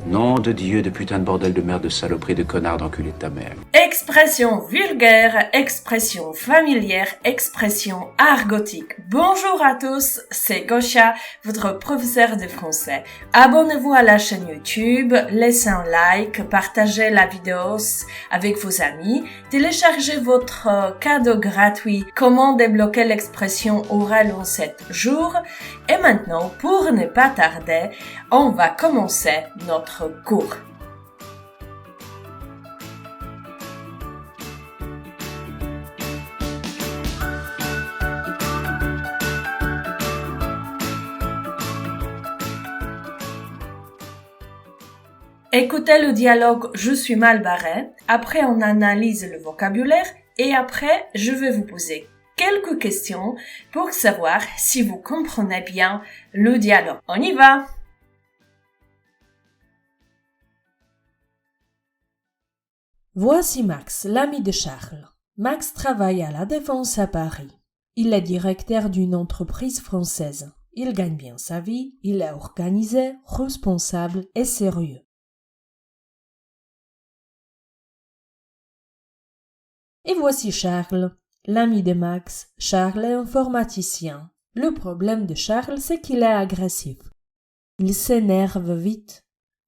Nom de Dieu, de putain de bordel de merde, de saloperie, de connard, d'enculé de ta mère. Expression vulgaire, expression familière, expression argotique. Bonjour à tous, c'est Gosha, votre professeur de français. Abonnez-vous à la chaîne YouTube, laissez un like, partagez la vidéo avec vos amis, téléchargez votre cadeau gratuit Comment débloquer l'expression orale en 7 jours. Et maintenant, pour ne pas tarder, on va commencer notre cours. Écoutez le dialogue « Je suis mal barré ». Après, on analyse le vocabulaire et après, je vais vous poser quelques questions pour savoir si vous comprenez bien le dialogue. On y va! Voici Max, l'ami de Charles. Max travaille à la Défense à Paris. Il est directeur d'une entreprise française. Il gagne bien sa vie, il est organisé, responsable et sérieux. Et voici Charles, l'ami de Max. Charles est informaticien. Le problème de Charles, c'est qu'il est agressif. Il s'énerve vite.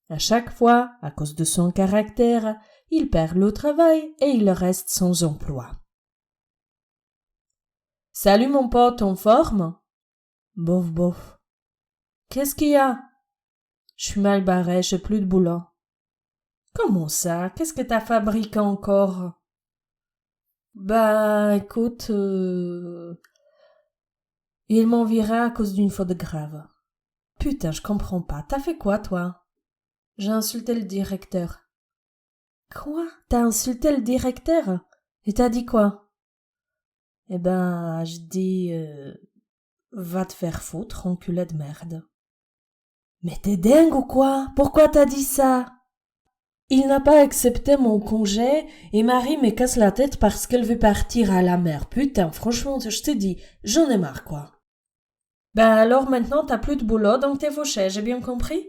À chaque fois, à cause de son caractère, il perd le travail et il reste sans emploi. « Salut mon pote, en forme ?»« Bof, bof. »« Qu'est-ce qu'il y a ?»« Je suis mal barré, j'ai plus de boulot. »« Comment ça? Qu'est-ce que t'as fabriqué encore ?»« Bah, écoute, ils m'ont viré à cause d'une faute grave. »« Putain, je comprends pas. T'as fait quoi, toi ?»« J'ai insulté le directeur. » Quoi? T'as insulté le directeur? Et t'as dit quoi? Eh ben, je dis, va te faire foutre, enculé de merde. Mais t'es dingue ou quoi? Pourquoi t'as dit ça? Il n'a pas accepté mon congé et Marie me casse la tête parce qu'elle veut partir à la mer. Putain, franchement, je te dis, j'en ai marre, quoi. Ben alors maintenant t'as plus de boulot, donc t'es fauché, j'ai bien compris?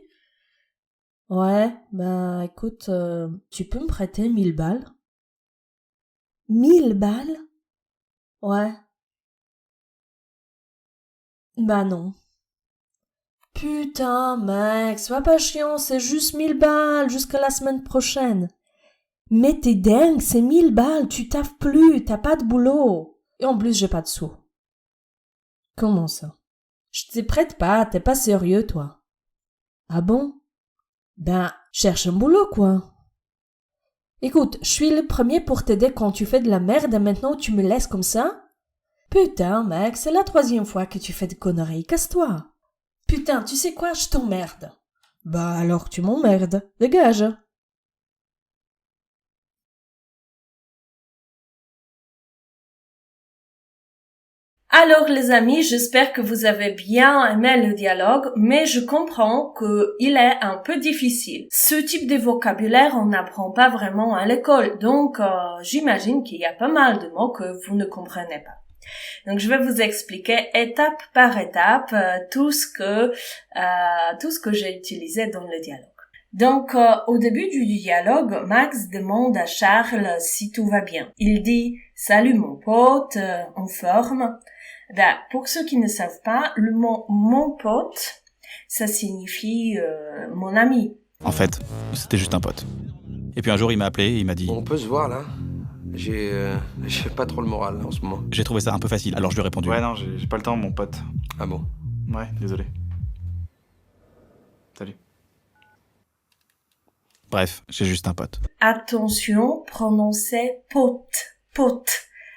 Ouais, ben écoute, tu peux me prêter 1000 balles? 1000 balles? Ouais. Bah non. Putain, mec, sois pas chiant, c'est juste 1000 balles jusqu'à la semaine prochaine. Mais t'es dingue, c'est 1000 balles, tu taffes plus, t'as pas de boulot. Et en plus, j'ai pas de sous. Comment ça? Je te prête pas, t'es pas sérieux, toi. Ah bon? Ben, cherche un boulot, quoi. Écoute, je suis le premier pour t'aider quand tu fais de la merde et maintenant tu me laisses comme ça? Putain, mec, c'est la 3e fois que tu fais des conneries, casse-toi. Putain, tu sais quoi, je t'emmerde. Bah alors tu m'emmerdes, dégage. Alors les amis, j'espère que vous avez bien aimé le dialogue, mais je comprends qu'il est un peu difficile. Ce type de vocabulaire, on n'apprend pas vraiment à l'école, donc j'imagine qu'il y a pas mal de mots que vous ne comprenez pas. Donc je vais vous expliquer étape par étape tout ce que j'ai utilisé dans le dialogue. Donc au début du dialogue, Max demande à Charles si tout va bien. Il dit « Salut mon pote, en forme ?» Ben, pour ceux qui ne savent pas, le mot « mon pote », ça signifie mon ami. En fait, c'était juste un pote. Et puis un jour, il m'a appelé et il m'a dit... On peut se voir, là? J'ai pas trop le moral, là, en ce moment. J'ai trouvé ça un peu facile, alors je lui ai répondu... Ouais, non, j'ai pas le temps, mon pote. Ah bon? Ouais, désolé. Salut. Bref, j'ai juste un pote. Attention, prononcez pote, pote,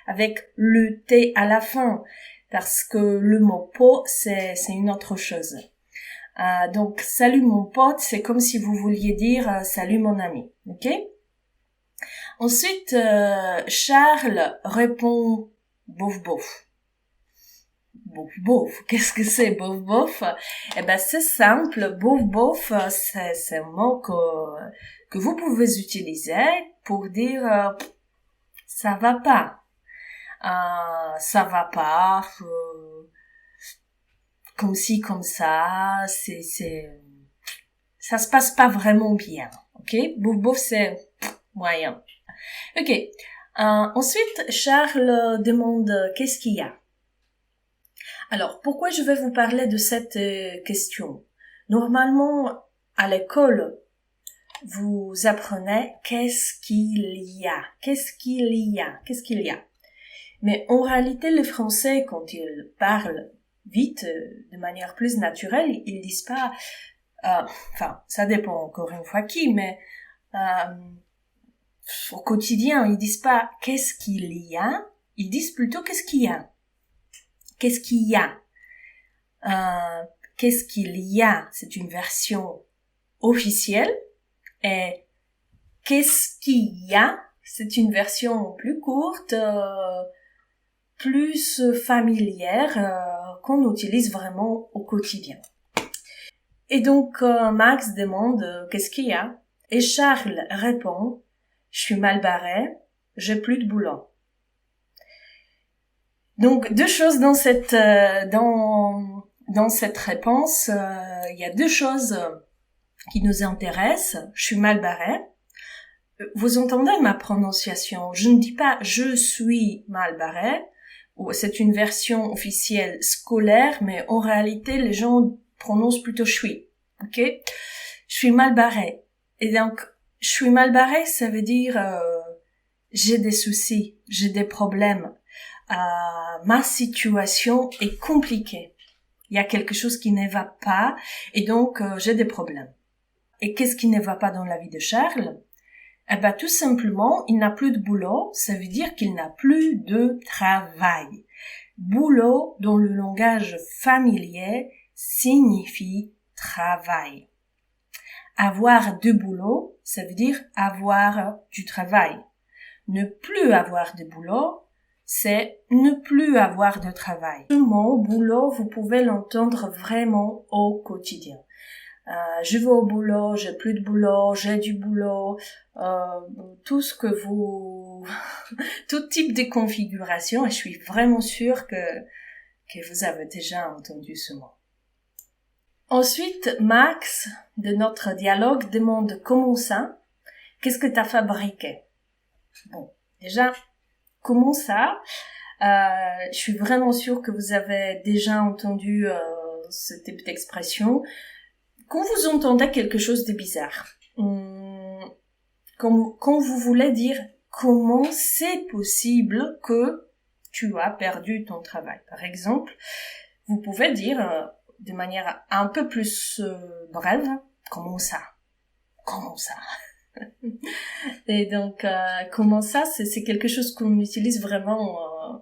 avec le T à la fin, parce que le mot pot, c'est une autre chose. Donc, salut mon pote, c'est comme si vous vouliez dire salut mon ami, ok? Ensuite, Charles répond bof bof. Bof bof, qu'est-ce que c'est bof bof? Eh ben c'est simple, bof bof, c'est un mot que vous pouvez utiliser pour dire ça va pas. Ça va pas, comme ci comme ça, ça se passe pas vraiment bien. Ok, bouf bouf, c'est moyen. Ok. Ensuite, Charles demande qu'est-ce qu'il y a. Alors, pourquoi je vais vous parler de cette question? Normalement, à l'école, vous apprenez qu'est-ce qu'il y a. Qu'est-ce qu'il y a? Qu'est-ce qu'il y a? Mais en réalité, les Français, quand ils parlent vite, de manière plus naturelle, ils disent pas, enfin, ça dépend encore une fois qui, mais au quotidien, ils disent pas qu'est-ce qu'il y a, ils disent plutôt qu'est-ce qu'il y a. Qu'est-ce qu'il y a? Qu'est-ce qu'il y a? C'est une version officielle. Et qu'est-ce qu'il y a? C'est une version plus courte, plus familière, qu'on utilise vraiment au quotidien. Et donc, Max demande qu'est-ce qu'il y a? Et Charles répond, je suis mal barré, j'ai plus de boulot. Donc, deux choses dans cette réponse. Il y a deux choses qui nous intéressent. Je suis mal barré. Vous entendez ma prononciation? Je ne dis pas je suis mal barré. C'est une version officielle scolaire, mais en réalité, les gens prononcent plutôt je suis. Ok? Je suis mal barré. Et donc, je suis mal barré, ça veut dire j'ai des soucis, j'ai des problèmes. Ma situation est compliquée. Il y a quelque chose qui ne va pas et donc j'ai des problèmes. Et qu'est-ce qui ne va pas dans la vie de Charles? Eh ben, tout simplement, il n'a plus de boulot, ça veut dire qu'il n'a plus de travail. Boulot, dans le langage familier, signifie travail. Avoir de boulot, ça veut dire avoir du travail. Ne plus avoir de boulot, c'est ne plus avoir de travail. Ce mot, boulot, vous pouvez l'entendre vraiment au quotidien. Je vais au boulot, j'ai plus de boulot, j'ai du boulot, tout ce que vous, tout type de configuration, et je suis vraiment sûre que vous avez déjà entendu ce mot. Ensuite, Max, de notre dialogue, demande comment ça? Qu'est-ce que t'as fabriqué? Bon, déjà, comment ça? Je suis vraiment sûre que vous avez déjà entendu ce type d'expression. Quand vous entendez quelque chose de bizarre, quand vous voulez dire comment c'est possible que tu as perdu ton travail. Par exemple, vous pouvez dire de manière un peu plus brève, comment ça? Comment ça? Et donc, comment ça, c'est quelque chose qu'on utilise vraiment.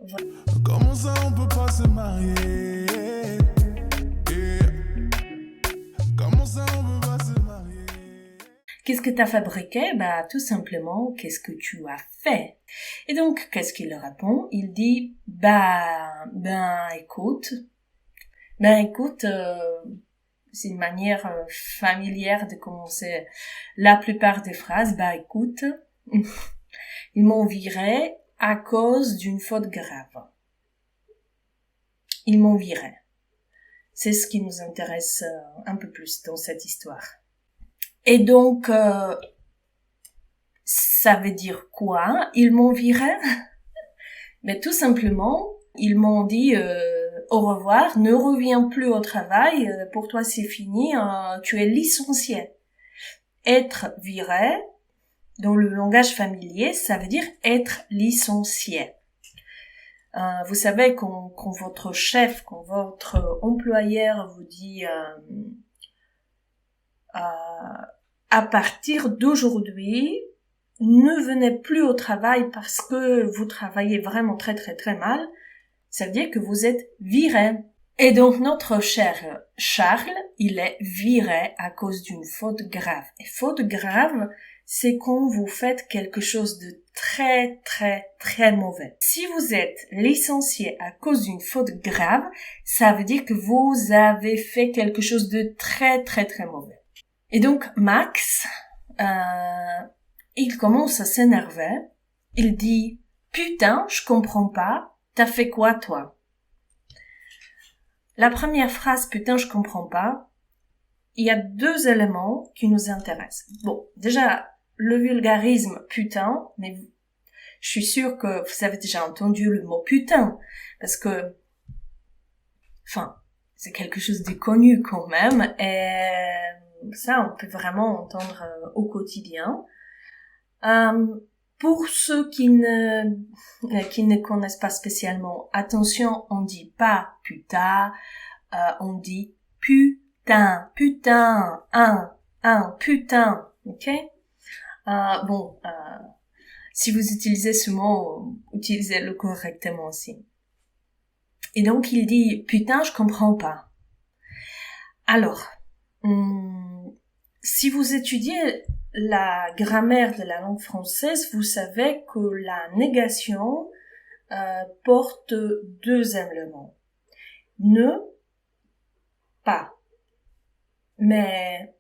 Comment ça, on peut pas se marier? Comment ça, on peut pas se marier? Qu'est-ce que t'as fabriqué? Bah, tout simplement, qu'est-ce que tu as fait? Et donc, qu'est-ce qu'il répond? Il dit, écoute, c'est une manière familière de commencer la plupart des phrases. Écoute, ils m'ont viré à cause d'une faute grave. Ils m'ont viré. C'est ce qui nous intéresse un peu plus dans cette histoire. Et donc, ça veut dire quoi? Ils m'ont viré? Mais tout simplement, ils m'ont dit au revoir, ne reviens plus au travail, pour toi c'est fini, tu es licencié. Être viré, dans le langage familier, ça veut dire être licencié. Vous savez, quand votre chef, quand votre employeur vous dit à partir d'aujourd'hui, ne venez plus au travail parce que vous travaillez vraiment très très très mal, ça veut dire que vous êtes viré. Et donc notre cher Charles, il est viré à cause d'une faute grave. Et faute grave, c'est quand vous faites quelque chose de très très très mauvais. Si vous êtes licencié à cause d'une faute grave, ça veut dire que vous avez fait quelque chose de très très très mauvais. Et donc Max, il commence à s'énerver. Il dit « Putain, je comprends pas, t'as fait quoi toi ?» La première phrase « Putain, je comprends pas », il y a deux éléments qui nous intéressent. Bon, déjà, le vulgarisme putain, mais je suis sûre que vous avez déjà entendu le mot putain, parce que, enfin, c'est quelque chose de connu quand même, et ça, on peut vraiment entendre au quotidien. Pour ceux qui ne connaissent pas spécialement, attention, on dit pas putain, on dit putain, putain, ok? Si vous utilisez ce mot, utilisez-le correctement aussi. Et donc, il dit, putain, je comprends pas. Alors, si vous étudiez la grammaire de la langue française, vous savez que la négation porte deux éléments. Ne, pas. Mais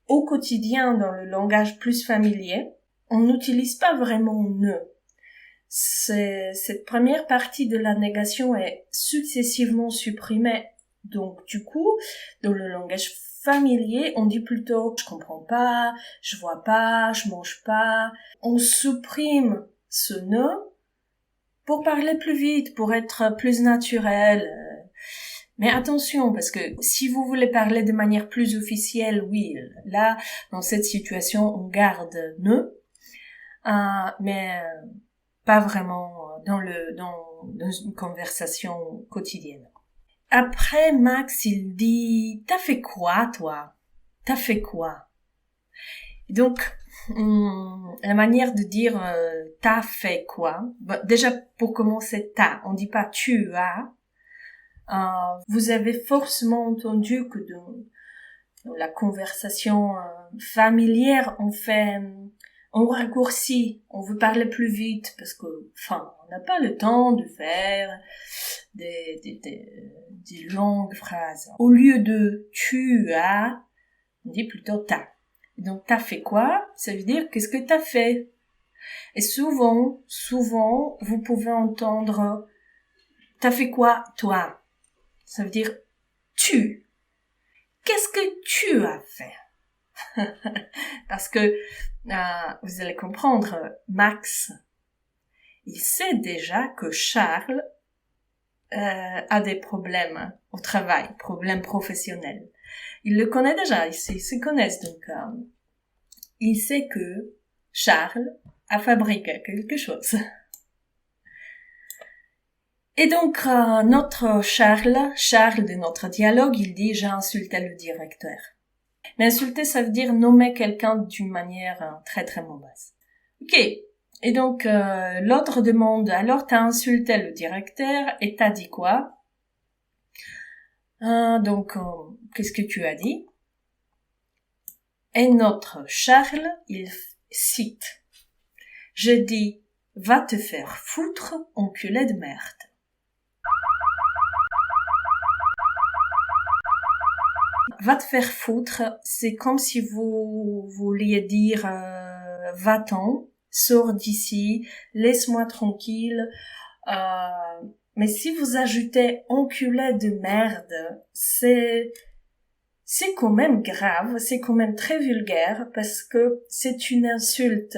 au quotidien, dans le langage plus familier, on n'utilise pas vraiment ne. Cette première partie de la négation est successivement supprimée. Donc, du coup, dans le langage familier, on dit plutôt « je comprends pas »,« je vois pas »,« je mange pas ». On supprime ce « ne » pour parler plus vite, pour être plus naturel. Mais attention, parce que si vous voulez parler de manière plus officielle, oui, là, dans cette situation, on garde « ne », mais pas vraiment dans une conversation quotidienne. Après, Max, il dit « T'as fait quoi, toi? T'as fait quoi ?» Donc, la manière de dire « T'as fait quoi ?» Déjà, pour commencer, « t'as », on dit pas « tu as ». Vous avez forcément entendu que dans la conversation familière, on raccourcit, on veut parler plus vite parce que, on n'a pas le temps de faire des longues phrases. Au lieu de tu as, on dit plutôt t'as. Donc t'as fait quoi? Ça veut dire qu'est-ce que t'as fait? Et souvent, vous pouvez entendre t'as fait quoi toi? Ça veut dire tu. Qu'est-ce que tu as fait? Parce que vous allez comprendre, Max, il sait déjà que Charles a des problèmes au travail, problèmes professionnels. Il le connaît déjà, ils se connaissent, donc il sait que Charles a fabriqué quelque chose. Et donc, notre Charles de notre dialogue, il dit « j'ai insulté le directeur ». Mais insulter, ça veut dire nommer quelqu'un d'une manière très très mauvaise. Ok. Et donc, l'autre demande, alors t'as insulté le directeur et t'as dit quoi? Qu'est-ce que tu as dit? Et notre Charles, il cite. J'ai dit, va te faire foutre, enculé de merde. Va te faire foutre, c'est comme si vous vouliez dire va-t'en, sors d'ici, laisse-moi tranquille. Mais si vous ajoutez enculé de merde, c'est quand même grave, c'est quand même très vulgaire parce que c'est une insulte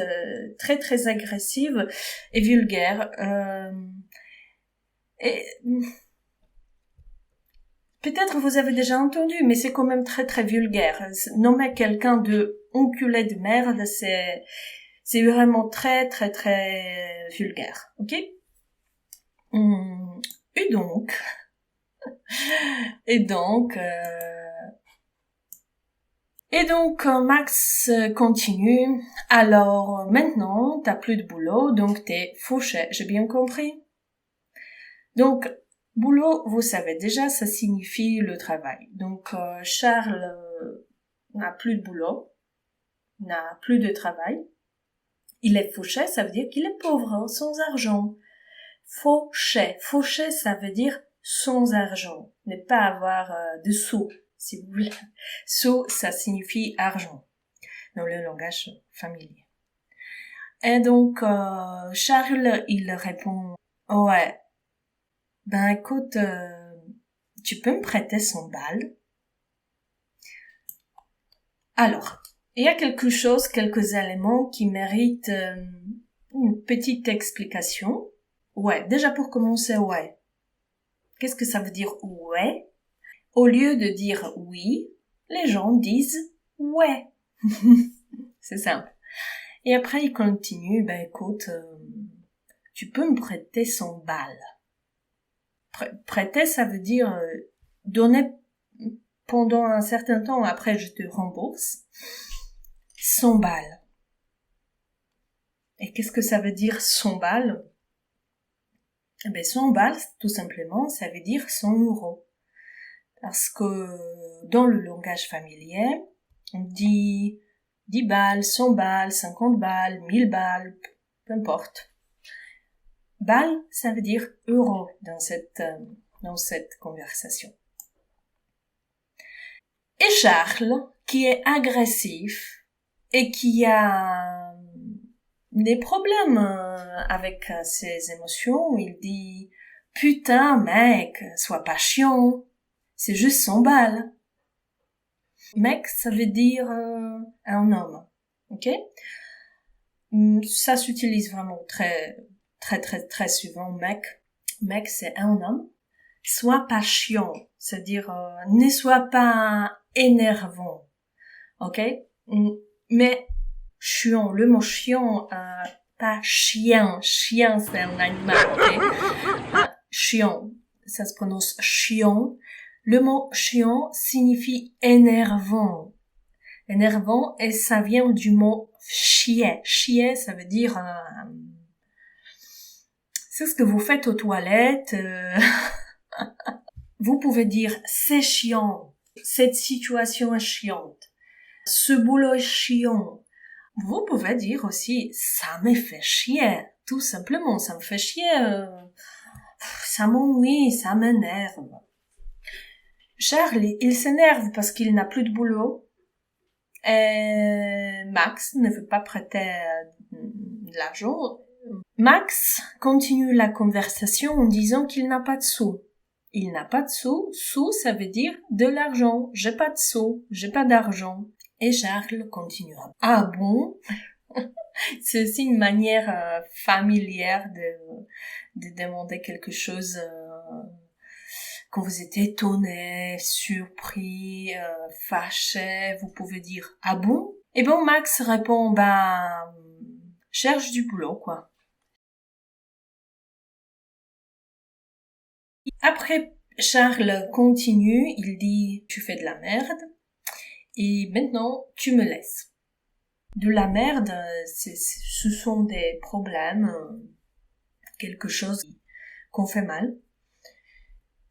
très très agressive et vulgaire. Peut-être vous avez déjà entendu, mais c'est quand même très très vulgaire. Nommer quelqu'un de enculé de merde, c'est vraiment très très très vulgaire, ok? Et donc, Max continue. Alors, maintenant, t'as plus de boulot, donc t'es fauché. J'ai bien compris? Donc, boulot, vous savez déjà, ça signifie le travail. Donc, Charles n'a plus de boulot, n'a plus de travail. Il est fauché, ça veut dire qu'il est pauvre, sans argent. Fauché, ça veut dire sans argent, ne pas avoir de sous, si vous voulez. Sous, ça signifie argent, dans le langage familier. Et donc, Charles, il répond, ouais, ben écoute, tu peux me prêter 100 balles? Alors, il y a quelques éléments qui méritent une petite explication. Ouais, déjà pour commencer, ouais. Qu'est-ce que ça veut dire ouais? Au lieu de dire oui, les gens disent ouais. C'est simple. Et après, il continue, écoute, tu peux me prêter 100 balles. Prêter, ça veut dire donner pendant un certain temps, après je te rembourse 100 balles. Et qu'est-ce que ça veut dire 100 balles? 100 balles, tout simplement, ça veut dire 100 euros. Parce que dans le langage familier, on dit 10 balles, 100 balles, 50 balles, 1000 balles, peu importe. Balles, ça veut dire euro dans cette conversation. Et Charles, qui est agressif et qui a des problèmes avec ses émotions, il dit « Putain, mec, sois pas chiant, c'est juste 100 balles. » Mec, ça veut dire un homme, ok? Ça s'utilise vraiment très souvent, mec. Mec, c'est un homme. Sois pas chiant, c'est-à-dire ne sois pas énervant, ok? Mais chiant, le mot chiant, pas chien, chien c'est un animal, ok? Chiant, ça se prononce chiant. Le mot chiant signifie énervant. Énervant, et ça vient du mot chier. Chier, ça veut dire c'est ce que vous faites aux toilettes. Vous pouvez dire c'est chiant, cette situation est chiante, ce boulot est chiant. Vous pouvez dire aussi ça me fait chier, tout simplement, ça me fait chier, ça m'ennuie, ça m'énerve. Charles, il s'énerve parce qu'il n'a plus de boulot. Et Max ne veut pas prêter de l'argent. Max continue la conversation en disant qu'il n'a pas de sous. Il n'a pas de sous. Sous, ça veut dire de l'argent. J'ai pas de sous. J'ai pas d'argent. Et Charles continuera. Ah bon? C'est aussi une manière familière de demander quelque chose quand vous êtes étonné, surpris, fâché. Vous pouvez dire ah bon? Et bon, Max répond cherche du boulot, quoi. Après, Charles continue, il dit, tu fais de la merde, et maintenant, tu me laisses. De la merde, ce sont des problèmes, quelque chose qu'on fait mal.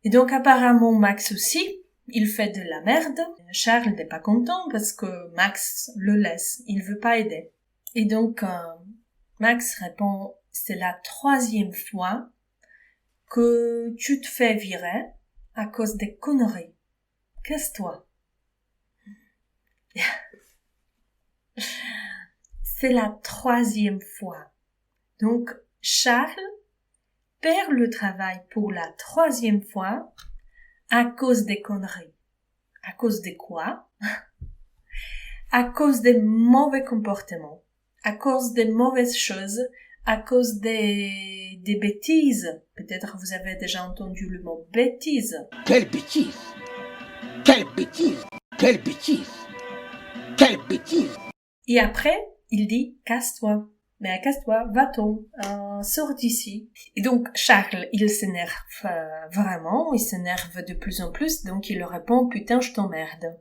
Et donc, apparemment, Max aussi, il fait de la merde. Charles n'est pas content parce que Max le laisse, il veut pas aider. Et donc, Max répond, c'est la 3e fois que tu te fais virer à cause des conneries. Casse-toi. C'est la 3e fois. Donc, Charles perd le travail pour la 3e fois à cause des conneries. À cause de quoi? À cause des mauvais comportements. À cause des mauvaises choses. À cause des bêtises. Peut-être vous avez déjà entendu le mot bêtise. Quelle bêtise! Quelle bêtise! Quelle bêtise! Quelle bêtise! Et après, il dit « casse-toi ». Mais casse-toi, va-t'en, sors d'ici. Et donc, Charles, il s'énerve vraiment, il s'énerve de plus en plus, donc il leur répond « putain, je t'emmerde ».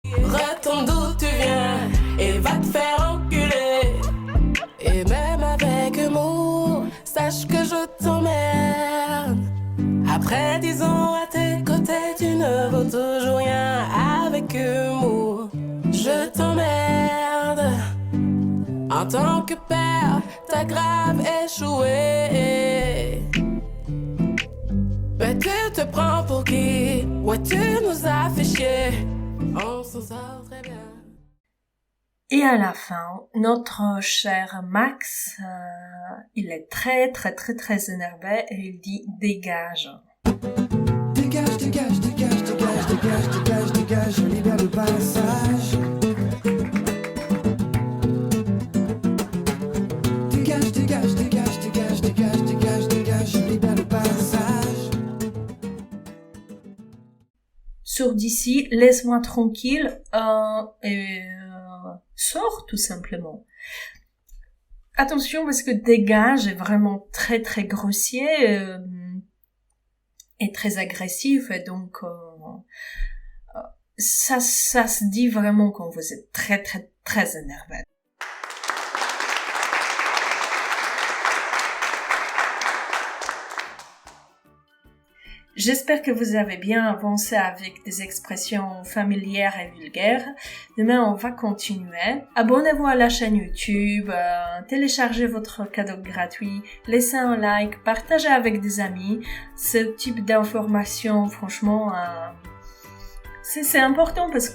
Retourne d'où tu viens et va te faire enculer. Et même avec humour, sache que je t'emmerde. Après 10 ans à tes côtés, tu ne vaux toujours rien. Avec humour, je t'emmerde. En tant que père, t'as grave échoué. Mais tu te prends pour qui? Ouais, tu nous as fait chier. On s'en sort très bien. Et à la fin, notre cher Max, il est très énervé et il dit « dégage ». Dégage, dégage, dégage, dégage. dégage, dégage, dégage, je libère le passage. Dégage, dégage, dégage, dégage, dégage, dégage, dégage, je libère le passage. Sors d'ici, laisse-moi tranquille, sors tout simplement. Attention parce que dégage est vraiment très très grossier et très agressif et donc ça se dit vraiment quand vous êtes très très très énervé. J'espère que vous avez bien avancé avec des expressions familières et vulgaires. Demain, on va continuer. Abonnez-vous à la chaîne YouTube, téléchargez votre cadeau gratuit, laissez un like, partagez avec des amis. Ce type d'informations, franchement, c'est important parce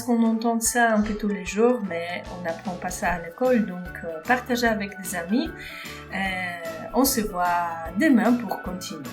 qu'on entend ça un peu tous les jours, mais on n'apprend pas ça à l'école. Donc, partagez avec des amis. On se voit demain pour continuer.